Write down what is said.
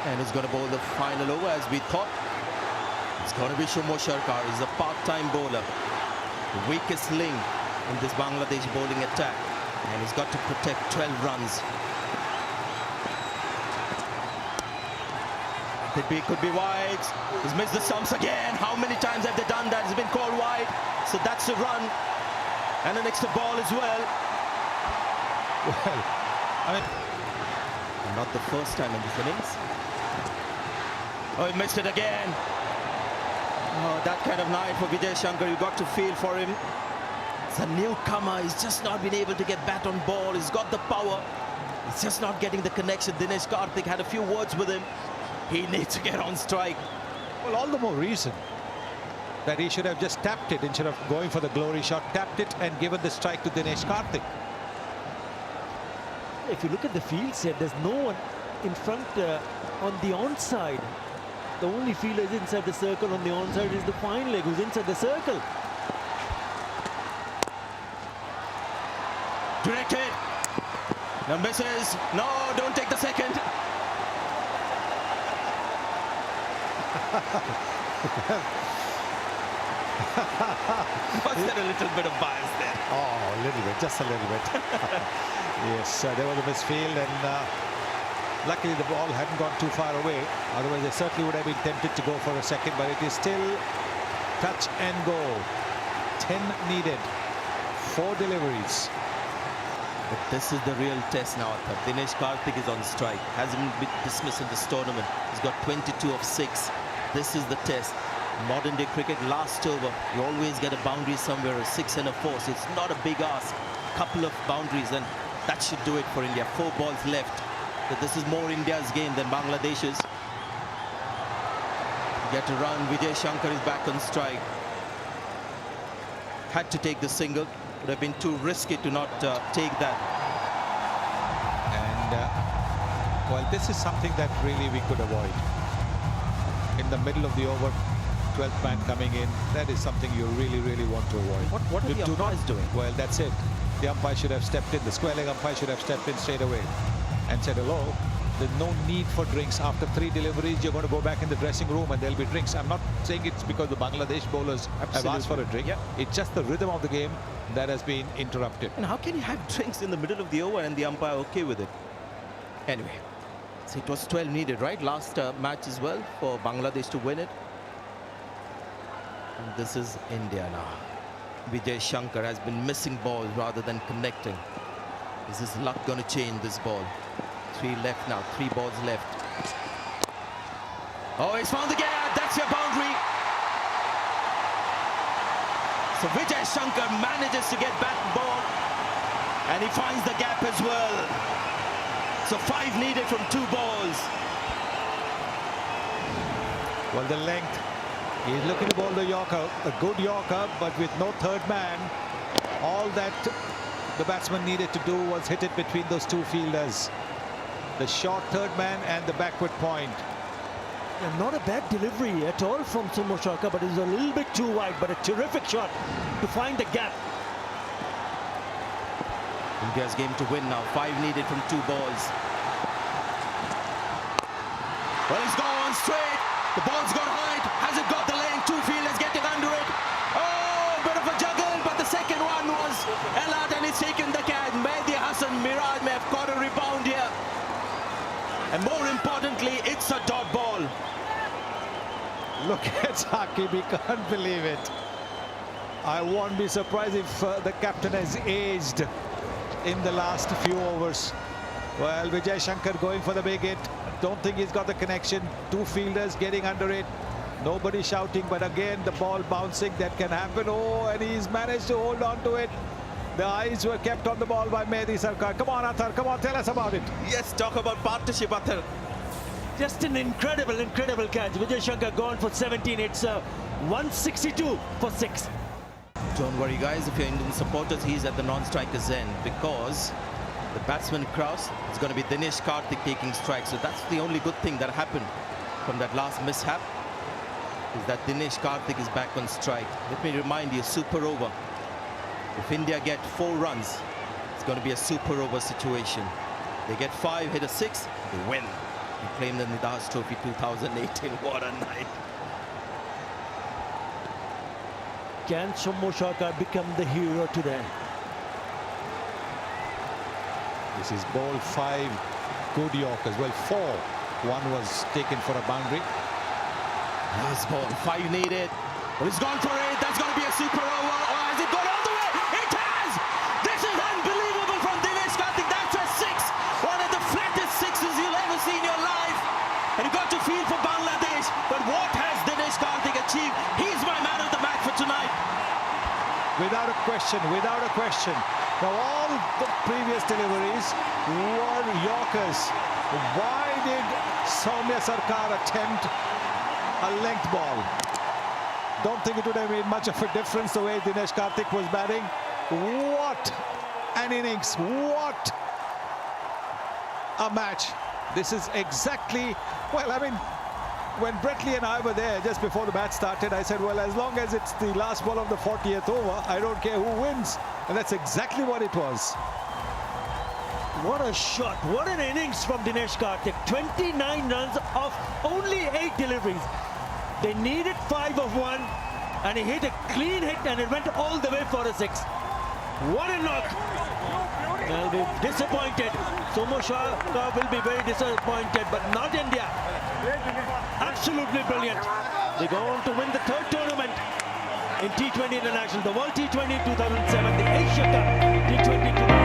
And he's going to bowl the final over as we thought. It's going to be Shomo Sharkar. He's a part-time bowler. The weakest link in this Bangladesh bowling attack. And he's got to protect 12 runs. Could be wide. He's missed the stumps again. How many times have they done that? It's been called wide. So that's a run. And an extra ball as well. Well, I mean, not the first time in this innings. Oh, he missed it again. Oh, that kind of night for Vijay Shankar. You got to feel for him. It's a newcomer. He's just not been able to get bat on ball. He's got the power. He's just not getting the connection. Dinesh Karthik had a few words with him. He needs to get on strike. well, all the more reason that he should have just tapped it instead of going for the glory shot. Tapped it and given the strike to Dinesh Karthik. If you look at the field set, there's no one in front on the onside. The only fielder is inside the circle. On the onside is the fine leg who's inside the circle. Directed. No misses. No, don't take the second. Was there a little bit of bias there? Oh, a little bit, just a little bit. Yes, there was a misfield, and luckily the ball hadn't gone too far away. Otherwise, they certainly would have been tempted to go for a second, but it is still touch and go. 10 needed, 4 deliveries. But this is the real test now. Dinesh Karthik is on strike. Hasn't been dismissed in this tournament. He's got 22 of 6. This is the test. Modern day cricket, last over, you always get a boundary somewhere, a 6 and a 4. So it's not a big ask. Couple of boundaries, and that should do it for India. 4 balls left. So this is more India's game than Bangladesh's. Get a run. Vijay Shankar is back on strike. Had to take the single. Would have been too risky to not take that. And well, this is something that really we could avoid. In the middle of the over, 12th man coming in, that is something you really, really want to avoid. What are the umpires doing? Well, that's it. The umpire should have stepped in. The square leg umpire should have stepped in straight away and said, hello, there's no need for drinks. After 3 deliveries, you're going to go back in the dressing room and there'll be drinks. I'm not saying it's because the Bangladesh bowlers have asked for a drink. Yeah. It's just the rhythm of the game that has been interrupted. And how can you have drinks in the middle of the over and the umpire okay with it? Anyway, so it was 12 needed, right? Last match as well for Bangladesh to win it. And this is India now. Vijay Shankar has been missing balls rather than connecting. Is his luck going to change this ball? 3 left now, 3 balls left. Oh, he's found the gap. That's your boundary. So Vijay Shankar manages to get back ball, and he finds the gap as well. So 5 needed from 2 balls. Well, the length. He's looking to bowl the Yorker, a good Yorker, but with no third man. All that the batsman needed to do was hit it between those 2 fielders. The short third man and the backward point. Yeah, not a bad delivery at all from Shomo Sharkar, but it was a little bit too wide, but a terrific shot to find the gap. India's game to win now. 5 needed from 2 balls. Well, he's gone straight. The ball's gone high. Has it got the length? 2 fielders getting under it. Oh, bit of a juggle, but the second one was Elad, and he's taken the catch. Mehdi Hassan Miraj may have caught a rebound here. And more importantly, it's a dot ball. Look at Saqib, he can't believe it. I won't be surprised if the captain has aged in the last few overs. Well, Vijay Shankar going for the big hit. Don't think he's got the connection. 2 fielders getting under it. Nobody shouting, but again, the ball bouncing. That can happen. Oh, and he's managed to hold on to it. The eyes were kept on the ball by Mehdi Sarkar. Come on, Athar. Come on, tell us about it. Yes, talk about partnership, Athar. Just an incredible catch. Vijay Shankar gone for 17. It's 162 for 6. Don't worry, guys. If you're Indian supporters, he's at the non-striker's end because the batsman Kraus is going to be Dinesh Karthik taking strikes. So that's the only good thing that happened from that last mishap, is that Dinesh Karthik is back on strike. Let me remind you, super over. If India get 4 runs, it's going to be a super over situation. They get 5, hit a 6, they win. He claimed the Nidahas Trophy 2018. What a night. Can Somo Shaka become the hero today? This is ball 5. Good Yorkers. Well, 4. One was taken for a boundary. Last ball, 5 needed. Oh, he's gone for it. That's going to be a super over. Or has it gone all the way? It has! This is unbelievable from Dinesh Karthik. That's a 6. One of the flattest 6s you'll ever see in your life. And you got to feel for Bangladesh. But what has Dinesh Karthik achieved? He's my man of the match for tonight. Without a question, without a question. Now, all the previous deliveries were Yorkers. Why did Soumya Sarkar attempt a length ball? Don't think it would have made much of a difference the way Dinesh Karthik was batting. What an innings! What a match! This is exactly, well, I mean, when Brett Lee and I were there just before the match started, I said, well, as long as it's the last ball of the 40th over, I don't care who wins. And that's exactly what it was. What a shot. What an innings from Dinesh Karthik. 29 runs off only 8 deliveries. They needed 5 of 1 and he hit a clean hit and it went all the way for a 6. What a knock. They'll be disappointed. Somo Shaka will be very disappointed, but not India. Absolutely brilliant. They go on to win the 3rd tournament in T20 International, the World T20 2007, the Asia Cup T20 2007.